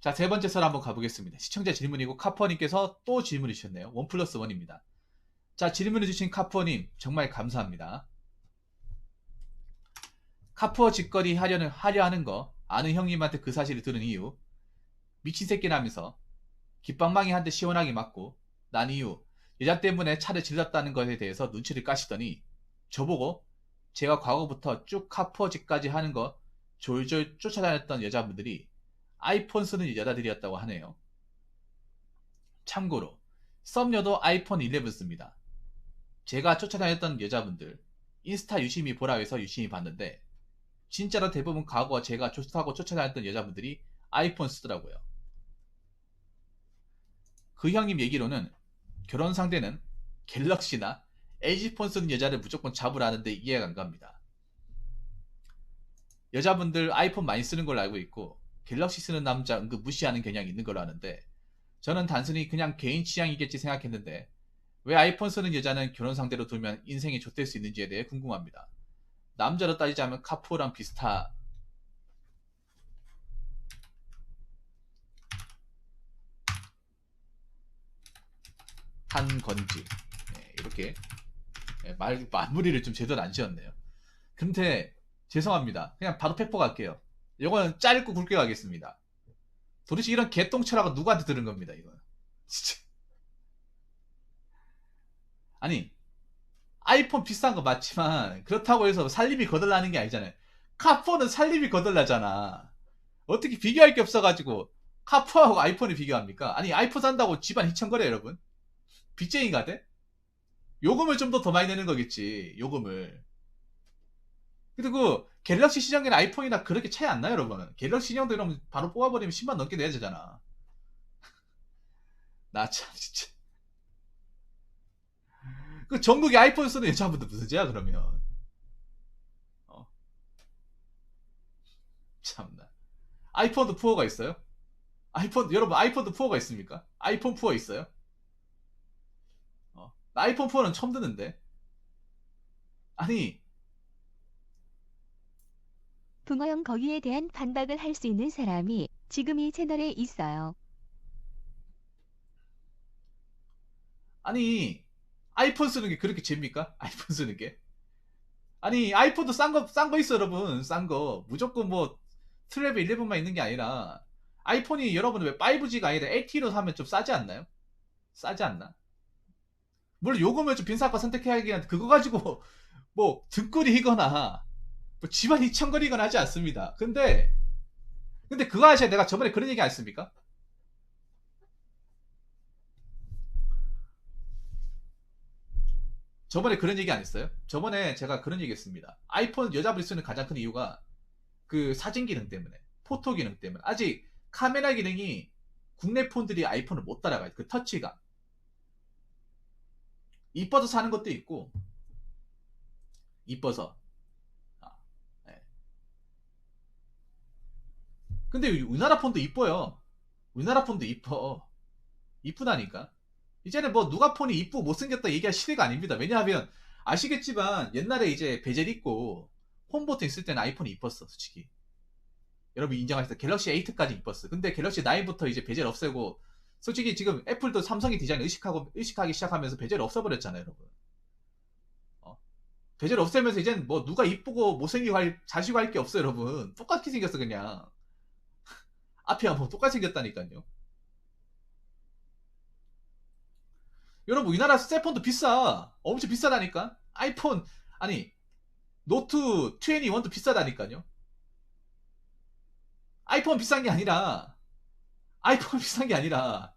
자, 세 번째 설 한번 가보겠습니다. 시청자 질문이고 카푸어님께서 또 질문을 주셨네요. 1+1입니다. 자, 질문을 주신 카푸어님 정말 감사합니다. 카푸어 직거리 하려 하는 거 아는 형님한테 그 사실을 들은 이유 미친 새끼라면서 깃방망이 한 대 시원하게 맞고 난 이후 여자 때문에 차를 질렀다는 것에 대해서 눈치를 까시더니 저보고 제가 과거부터 쭉 카푸어 직까지 하는 거 졸졸 쫓아다녔던 여자분들이 아이폰 쓰는 여자들이었다고 하네요. 참고로 썸녀도 아이폰 11 씁니다. 제가 쫓아다녔던 여자분들 인스타 유심히 보라 해서 유심히 봤는데 진짜로 대부분 과거 제가 좋다고 쫓아다녔던 여자분들이 아이폰 쓰더라고요. 그 형님 얘기로는 결혼 상대는 갤럭시나 LG폰 쓰는 여자를 무조건 잡으라는데 이해가 안 갑니다. 여자분들 아이폰 많이 쓰는 걸로 알고 있고 갤럭시 쓰는 남자 은근 무시하는 경향이 있는 걸로 아는데 저는 단순히 그냥 개인 취향이겠지 생각했는데 왜 아이폰 쓰는 여자는 결혼 상대로 두면 인생이 좆될 수 있는지에 대해 궁금합니다. 남자로 따지자면 카푸어랑 비슷한 건지 이렇게 마무리를 좀 제대로 안 지었네요. 근데 죄송합니다. 그냥 바로 팩포 갈게요. 이거는 짧고 굵게 가겠습니다. 도대체 이런 개똥철하고 누구한테 들은 겁니다. 이거 진짜. 아니 아이폰 비싼 거 맞지만 그렇다고 해서 살림이 거덜나는 게 아니잖아요. 카푸어는 살림이 거덜나잖아. 어떻게 비교할 게 없어가지고 카푸어하고 아이폰을 비교합니까? 아니 아이폰 산다고 집안 희청거려 여러분? 빚쟁이가 돼? 요금을 좀 더 많이 내는 거겠지. 요금을. 그리고 갤럭시 시장이나 아이폰이나 그렇게 차이 안 나요 여러분. 갤럭시 시장도 이러면 바로 뽑아버리면 10만 넘게 내야 되잖아. 나 참 진짜. 그 전국에 아이폰 쓰는 여자분들 무슨 죄야 그러면. 어, 참나. 아이폰도 푸어가 있어요? 여러분 아이폰도 푸어가 있습니까? 아이폰 푸어 있어요? 나 아이폰 푸어는 처음 듣는데. 아니 붕어형 거기에 대한 반박을 할 수 있는 사람이 지금 이 채널에 있어요. 아니 아이폰 쓰는 게 그렇게 죄입니까? 아이폰 쓰는 게? 아니 아이폰도 싼 거 있어 여러분. 싼 거 무조건 뭐 트랩 11만 있는 게 아니라 아이폰이 여러분 왜 5G가 아니라 LTE로 사면 좀 싸지 않나요? 싸지 않나? 물론 요금을 좀 빈사과 선택해야 하긴 한데 그거 가지고 뭐 등골이거나 뭐 집안이 청거리거나 하지 않습니다. 근데 그거 아시아 내가 저번에 그런 얘기 안 했습니까? 저번에 그런 얘기 안 했어요? 저번에 제가 그런 얘기 했습니다. 아이폰 여자분이 쓰는 가장 큰 이유가 그 사진 기능 때문에, 포토 기능 때문에. 아직 카메라 기능이 국내 폰들이 아이폰을 못 따라가요. 그 터치가. 이뻐서 사는 것도 있고, 이뻐서. 아, 네. 근데 우리나라 폰도 이뻐요. 우리나라 폰도 이뻐. 이쁘다니까. 이제는 뭐 누가 폰이 이쁘고 못생겼다 얘기할 시대가 아닙니다. 왜냐하면 아시겠지만 옛날에 이제 베젤 있고 홈 버튼 있을 때는 아이폰이 이뻤어, 솔직히. 여러분 인정하시죠? 갤럭시 8까지 이뻤어. 근데 갤럭시 9부터 이제 베젤 없애고 솔직히 지금 애플도 삼성이 디자인 의식하기 시작하면서 베젤 없애버렸잖아요, 여러분. 어. 베젤 없애면서 이젠 뭐 누가 이쁘고 못생기고 자시고 할 게 없어요, 여러분. 똑같이 생겼어, 그냥. 앞이야 뭐 똑같이 생겼다니까요. 여러분 우리나라 셀폰도 비싸. 엄청 비싸다니까. 아이폰 아니 노트 21도 비싸다니까요. 아이폰 비싼 게 아니라 아이폰 비싼 게 아니라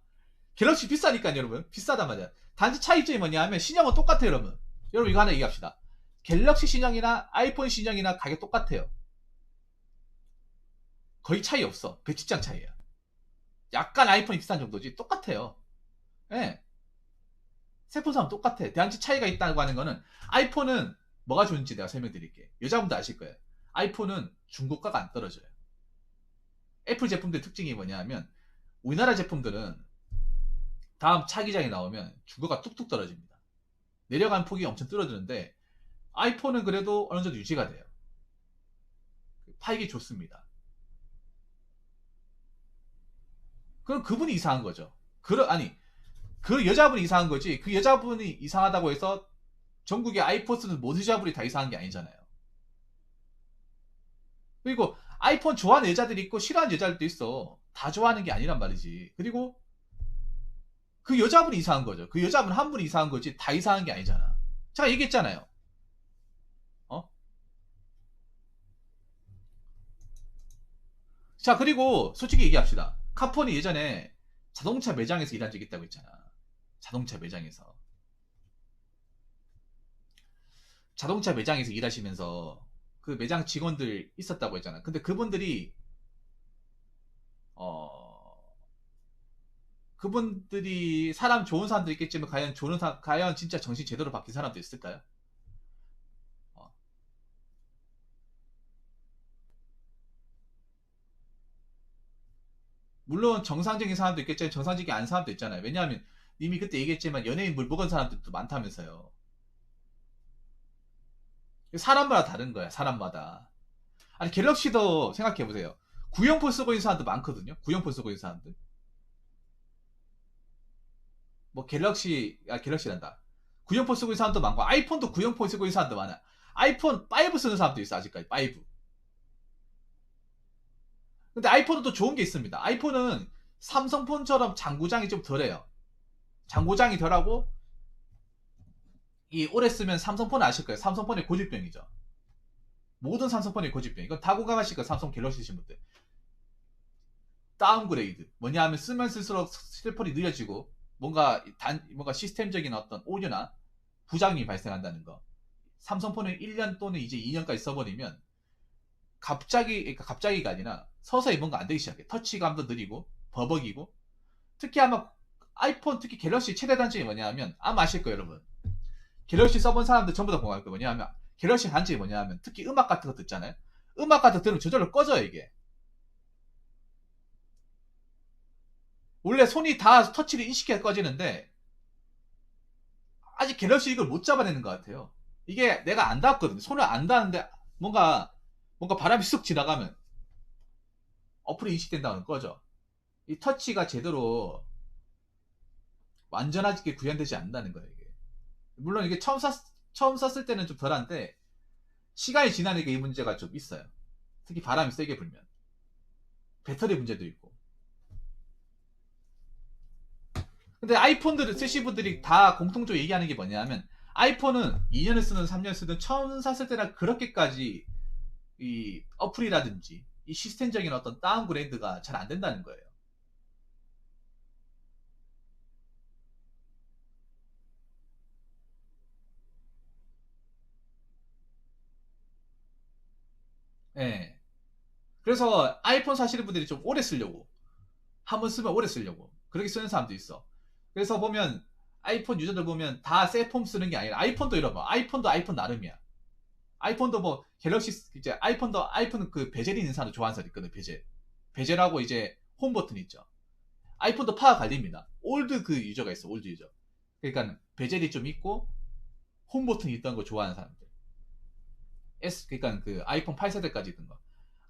갤럭시 비싸니까요 여러분. 비싸단 말이야. 단지 차이점이 뭐냐 하면 신형은 똑같아요 여러분. 여러분 이거 하나 얘기합시다. 갤럭시 신형이나 아이폰 신형이나 가격 똑같아요. 거의 차이 없어. 배치장 차이야. 약간 아이폰이 비싼 정도지 똑같아요. 예. 네. 세포사람 똑같아. 단지 차이가 있다고 하는 거는 아이폰은 뭐가 좋은지 내가 설명드릴게. 여자분도 아실 거예요. 아이폰은 중고가가 안 떨어져요. 애플 제품들 특징이 뭐냐면 우리나라 제품들은 다음 차기장이 나오면 중고가 뚝뚝 떨어집니다. 내려간 폭이 엄청 떨어지는데 아이폰은 그래도 어느 정도 유지가 돼요. 팔기 좋습니다. 그럼 그분이 이상한 거죠. 아니, 그 여자분이 이상한 거지. 그 여자분이 이상하다고 해서 전국의 아이폰 쓰는 모든 여자분이 다 이상한 게 아니잖아요. 그리고 아이폰 좋아하는 여자들이 있고 싫어하는 여자들도 있어. 다 좋아하는 게 아니란 말이지. 그리고 그 여자분이 이상한 거죠. 그 여자분 한 분이 이상한 거지 다 이상한 게 아니잖아. 제가 얘기했잖아요. 어? 자, 그리고 솔직히 얘기합시다. 카폰이 예전에 자동차 매장에서 일한 적이 있다고 했잖아. 자동차 매장에서. 자동차 매장에서 일하시면서 그 매장 직원들 있었다고 했잖아. 근데 그분들이 어 그분들이 사람 좋은 사람도 있겠지만 과연 진짜 정신 제대로 박힌 사람도 있을까요? 어. 물론 정상적인 사람도 있겠지만 정상적이 아닌 사람도 있잖아요. 왜냐하면 이미 그때 얘기했지만 연예인 물 먹은 사람들도 많다면서요. 사람마다 다른 거야. 사람마다. 아니 갤럭시도 생각해보세요. 구형폰 쓰고 있는 사람도 많거든요. 구형폰 쓰고 있는 사람들. 뭐 갤럭시란다. 구형폰 쓰고 있는 사람도 많고 아이폰도 구형폰 쓰고 있는 사람도 많아. 아이폰 5 쓰는 사람도 있어. 아직까지 5. 근데 아이폰은 또 좋은 게 있습니다. 아이폰은 삼성폰처럼 장고장이 좀 덜해요. 장고장이 덜하고 이 오래 쓰면 삼성폰 아실 거예요. 삼성폰의 고질병이죠. 모든 삼성폰의 고질병. 이건 다 공감하실 거예요. 삼성 갤럭시 쓰신 분들. 다운그레이드. 뭐냐 하면 쓰면 쓸수록 휴대폰이 느려지고 뭔가 시스템적인 어떤 오류나 부작용이 발생한다는 거. 삼성폰을 1년 또는 이제 2년까지 써버리면 그러니까 갑자기가 아니라 서서히 뭔가 안 되기 시작해. 터치감도 느리고 버벅이고 특히 아마 아이폰 특히 갤럭시 최대 단점이 뭐냐 하면 아마 아실 거예요 여러분. 갤럭시 써본 사람들 전부 다 공감할 거예요. 뭐냐 하면 갤럭시 단점이 뭐냐 하면 특히 음악 같은 거 듣잖아요. 음악 같은 거 들으면 저절로 꺼져요 이게. 원래 손이 다 터치를 인식해 꺼지는데 아직 갤럭시 이걸 못 잡아내는 것 같아요. 이게 내가 안 닿았거든요. 손을 안 닿는데 뭔가 바람이 쑥 지나가면 어플이 인식된다면 꺼져. 이 터치가 제대로 완전하게 구현되지 않는다는 거예요. 이게. 물론 이게 처음 썼을 때는 좀 덜한데 시간이 지나니까 이 문제가 좀 있어요. 특히 바람이 세게 불면 배터리 문제도 있고. 근데 아이폰들을 쓰신 분들이 다 공통적으로 얘기하는 게 뭐냐면 아이폰은 2년을 쓰든 3년을 쓰든 처음 샀을 때랑 그렇게까지 이 어플이라든지 이 시스템적인 어떤 다운그레이드가 잘 안 된다는 거예요. 예. 그래서 아이폰 사시는 분들이 좀 오래 쓰려고 한번 쓰면 오래 쓰려고 그렇게 쓰는 사람도 있어. 그래서 보면 아이폰 유저들 보면 다 새 폼 쓰는 게 아니라 아이폰도 이런 거 아이폰도 아이폰 나름이야. 아이폰도 뭐 갤럭시 이제 아이폰 그 베젤이 있는 사람도 좋아하는 사람 있거든. 베젤하고 이제 홈 버튼 있죠. 아이폰도 파가 갈립니다. 올드 그 유저가 있어. 올드 유저. 그러니까 베젤이 좀 있고 홈 버튼이 있던 거 좋아하는 사람들. 그러니까 그 아이폰 8세대까지 있던 거.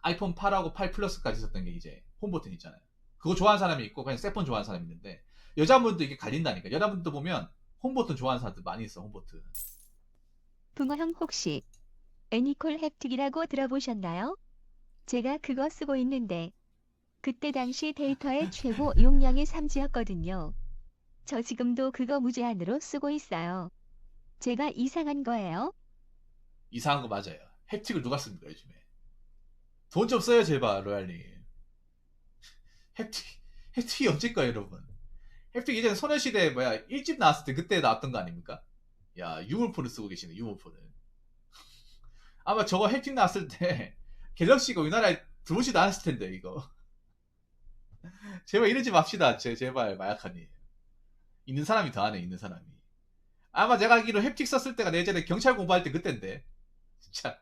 아이폰 8하고 8 플러스까지 있었던 게 이제 홈 버튼 있잖아요. 그거 좋아하는 사람이 있고 그냥 새폰 좋아하는 사람이 있는데 여자분도 이게 갈린다니까. 여자분도 보면 홈 버튼 좋아하는 사람들 많이 있어. 홈 버튼. 붕어형 혹시 애니콜 햅틱이라고 들어보셨나요? 제가 그거 쓰고 있는데 그때 당시 데이터의 최고 용량이 3G였거든요. 저 지금도 그거 무제한으로 쓰고 있어요. 제가 이상한 거예요? 이상한 거 맞아요. 햅틱을 누가 씁니까 요즘에? 돈 좀 써요 제발 로얄님. 햅틱 햅틱이 언제 거예요 여러분? 햅틱 이전에 소녀시대 뭐야 1집 나왔을 때 그때 나왔던 거 아닙니까? 야 유물폰을 쓰고 계시네 유물폰을. 아마 저거 햅틱 나왔을 때 갤럭시가 우리나라에 들어오지도 않았을 텐데 이거. 제발 이러지 맙시다. 제발 마약하니. 있는 사람이 더하네 있는 사람이. 아마 제가 알기로 햅틱 썼을 때가 예전에 경찰 공부할 때 그때인데. 진짜.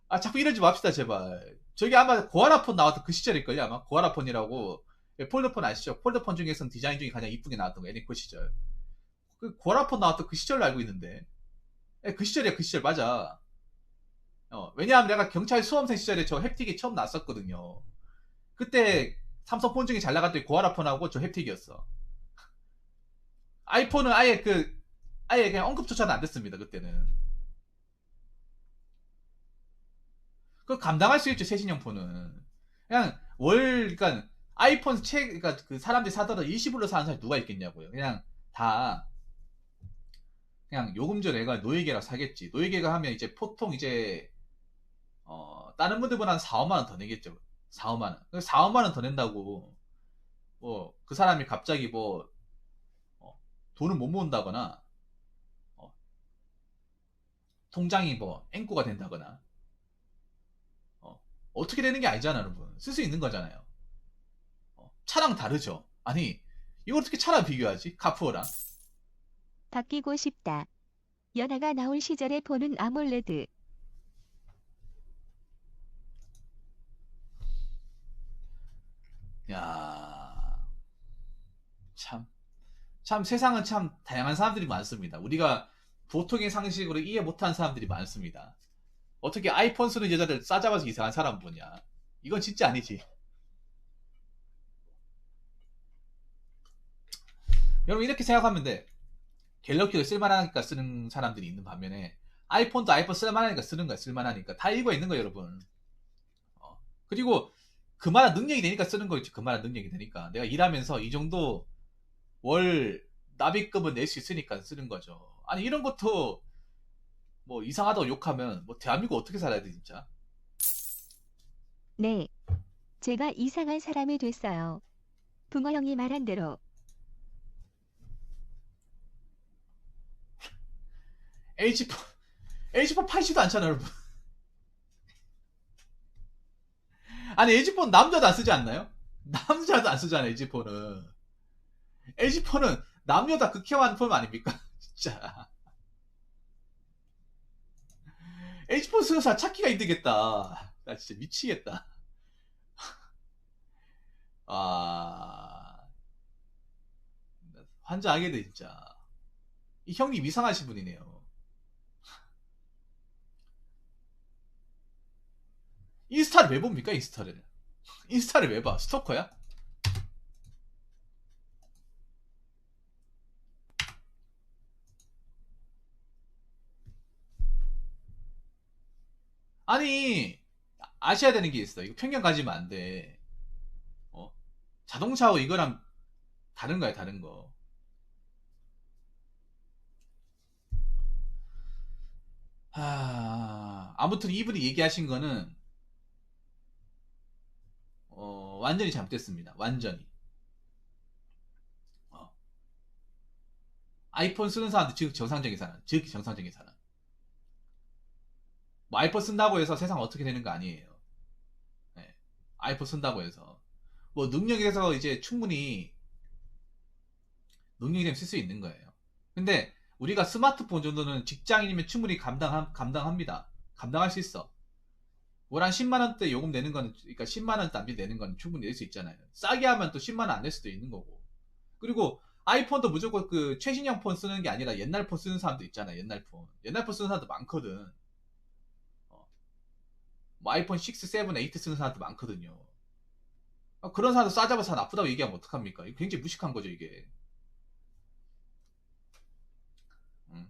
아 자꾸 이러지 맙시다 제발. 저기 아마 고아라폰 나왔던 그 시절일걸요 아마. 고아라폰이라고 폴더폰 아시죠? 폴더폰 중에서는 디자인 중에 가장 이쁘게 나왔던 거 애니콜 시절. 그 고아라폰 나왔던 그 시절로 알고 있는데. 그 시절이야 그 시절 맞아. 왜냐하면 내가 경찰 수험생 시절에 저 햅틱이 처음 났었거든요. 그때 삼성폰 중에 잘 나갔던 고아라폰하고 저 햅틱이었어. 아이폰은 아예 그냥 언급조차도 안 됐습니다. 그때는. 그거 감당할 수 있죠, 최신형 폰은. 그냥 그러니까 아이폰 그러니까 그 사람들이 사더라도 일시불로 사는 사람이 누가 있겠냐고요. 다 그냥 요금제 내가 노예계라 사겠지. 노예계가 하면 이제 보통 이제 다른 분들보다 한 4, 5만 원 더 내겠죠. 4, 5만 원. 4, 5만 원 더 낸다고 뭐 그 사람이 갑자기 뭐 돈을 못 모은다거나 어, 통장이 뭐 앵꼬가 된다거나 어떻게 되는 게 아니잖아, 여러분. 쓸 수 있는 거잖아요. 차랑 다르죠. 아니 이거 어떻게 차랑 비교하지? 카푸어랑. 바뀌고 싶다. 연하가 나올 시절의 폰은 아몰레드. 야, 참 세상은 참 다양한 사람들이 많습니다. 우리가 보통의 상식으로 이해 못한 사람들이 많습니다. 어떻게 아이폰 쓰는 여자들 싸잡아서 이상한 사람 보냐? 이건 진짜 아니지. 여러분 이렇게 생각하면 돼. 갤럭시도 쓸만하니까 쓰는 사람들이 있는 반면에 아이폰도 아이폰 쓸만하니까 쓰는 거야. 쓸만하니까 다 이유가 있는 거야, 여러분. 그리고 그만한 능력이 되니까 쓰는 거겠지. 그만한 능력이 되니까 내가 일하면서 이 정도 월 납입금은 낼 수 있으니까 쓰는 거죠. 아니 이런 것도 뭐 이상하다고 욕하면 뭐 대한민국 어떻게 살아야 돼 진짜. 네. 제가 이상한 사람이 됐어요. 붕어 형이 말한 대로. H4 H4 팔지도 않잖아, 여러분. 아니 H4는 남자도 안 쓰지 않나요? 남자도 안 쓰잖아. H4는 남녀 다 극혐하는 폰 아닙니까? 진짜. H4 쓰는 사람 찾기가 힘들겠다. 나 진짜 미치겠다. 아, 환장하게 돼 진짜. 이 형님 이상하신 분이네요. 인스타를 왜 봅니까? 인스타를 왜 봐? 스토커야? 아니 아셔야 되는 게 있어. 이거 편견 가지면 안 돼. 자동차하고 이거랑 다른 거야, 다른 거. 아무튼 이분이 얘기하신 거는 완전히 잘못됐습니다. 완전히. 어, 아이폰 쓰는 사람들 즉 정상적인 사람, 즉 정상적인 사람. 뭐 아이폰 쓴다고 해서 세상 어떻게 되는 거 아니에요. 네. 아이폰 쓴다고 해서 뭐 능력이 돼서 이제 충분히 능력이 되면 쓸 수 있는 거예요. 근데 우리가 스마트폰 정도는 직장인이면 충분히 감당합니다. 감당할 수 있어. 월 한 10만 원대 요금 내는 건, 그러니까 10만 원 납비 내는 건 충분히 낼 수 있잖아요. 싸게 하면 또 10만 원 안 낼 수도 있는 거고. 그리고 아이폰도 무조건 그 최신형 폰 쓰는 게 아니라 옛날 폰 쓰는 사람도 있잖아요. 옛날 폰. 옛날 폰 쓰는 사람도 많거든. 뭐 아이폰 6, 7, 8 쓰는 사람도 많거든요. 그런 사람도 싸잡아서 나쁘다고 얘기하면 어떡합니까? 이거 굉장히 무식한 거죠, 이게. 음.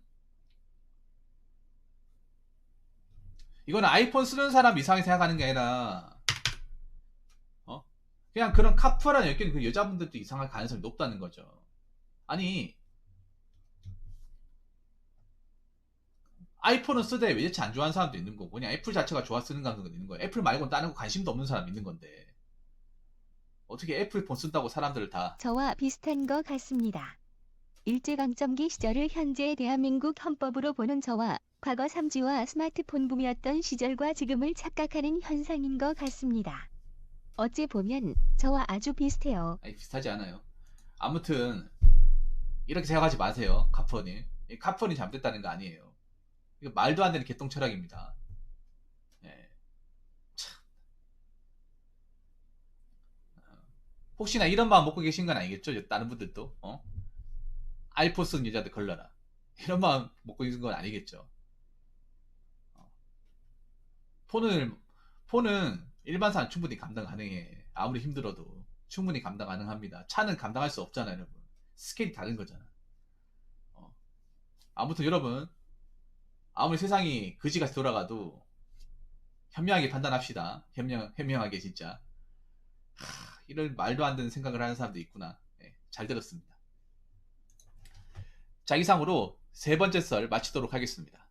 이거는 아이폰 쓰는 사람 이상하게 생각하는 게 아니라, 어? 그냥 그런 카푸라는 여기는 그 여자분들도 이상할 가능성이 높다는 거죠. 아니, 아이폰은 쓰되 외제차 안 좋아하는 사람도 있는 거고, 그냥 애플 자체가 좋아 쓰는 사람도 있는 거예요. 애플 말고는 다른 거 관심도 없는 사람 있는 건데, 어떻게 애플 폰 쓴다고 사람들을 다. 저와 비슷한 것 같습니다. 일제강점기 시절을 현재의 대한민국 헌법으로 보는 저와 과거 삼지와 스마트폰 붐이었던 시절과 지금을 착각하는 현상인 것 같습니다. 어찌 보면 저와 아주 비슷해요. 아니, 비슷하지 않아요. 아무튼, 이렇게 생각하지 마세요, 카푸어님. 카푸어님 잘못됐다는 거 아니에요. 이거 말도 안 되는 개똥 철학입니다. 예. 혹시나 이런 마음 먹고 계신 건 아니겠죠? 다른 분들도 아이폰 쓰는 여자들 걸러라 이런 마음 먹고 있는 건 아니겠죠? 어. 폰은 일반 사람 충분히 감당 가능해. 아무리 힘들어도 충분히 감당 가능합니다. 차는 감당할 수 없잖아요, 여러분. 스케일이 다른 거잖아. 아무튼 여러분, 아무리 세상이 그지같이 돌아가도 현명하게 판단합시다. 현명하게 진짜. 이런 말도 안 되는 생각을 하는 사람도 있구나. 네, 잘 들었습니다. 자, 이상으로 세 번째 썰 마치도록 하겠습니다.